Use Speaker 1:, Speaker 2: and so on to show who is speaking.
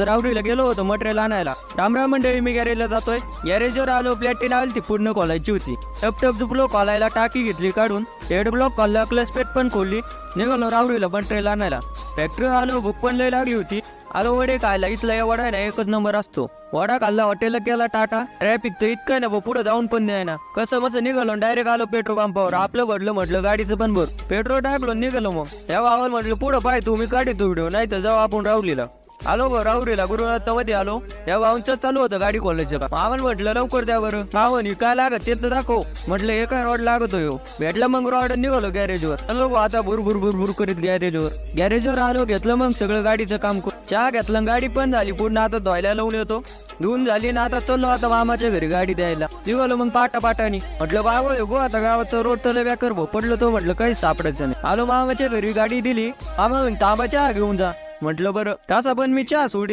Speaker 1: रावरीला गेलो होतो मटेरियल आणायला. रामराम मंडळी, मी गॅरेजला जातोय. गॅरेजवर आलो, प्लॅटिन आली ती पूर्ण खोलायची होती. टप टप झुपलो खोलायला, टाकी घेतली काढून, हेड ब्लॉक खोलला, क्लच पेट पण खोलली. निघालो रावरीला मटेरियल आणायला. फॅक्टरी आलो, भूक पण लय लागली होती. आलो वडे खायला. इथला या वडा ना एकच नंबर असतो. वडा खाल्ला, हॉटेलला केला टाटा. ट्रॅफिक तर इतकं ना पुढे जाऊन पण नाही ना. कसं मस्त निघालो, डायरेक्ट आलो पेट्रोल पंपावर. आपलं भरलं म्हटलं, गाडीचं पण भर. पेट्रोल टाकलो, निघालो. मग या वावर म्हटलं पुढं पाय तुम्ही काढतो व्हिडिओ, नाही तर जाऊ आपण रावलीला. आलो बरं रावरीला, गुरुनाथ मध्ये आलो. या भाऊंचं चालू होतं गाडी खोलायचं का. मावन म्हटलं लवकर द्या बरं. मावन काय लागत ते तर दाखव. म्हटलं हे काय रॉड लागतो हो. भेटला मग रॉड, निघालो गॅरेजवर. चलो आता भुरभुर भुरभुर करीत गॅरेजवर आलो. घेतलं मग सगळं गाडीचं काम. चहा घेतलं, गाडी पण झाली पूर्ण. आता धुवायला लावून येतो. धुवून झाली ना, आता चलो आता मामाच्या घरी गाडी द्यायला. निघालो मग पाटापाटानी. म्हटलं बाबा गो आता गावाचं रोड तर व्याकर भो पडलं. तो म्हटलं काही सापडायचं नाही. आलो मामाच्या घरी, गाडी दिली. मामा तांबा चहा घेऊन जा. म्हटलं बरं. तसा पण मी चहा सोडी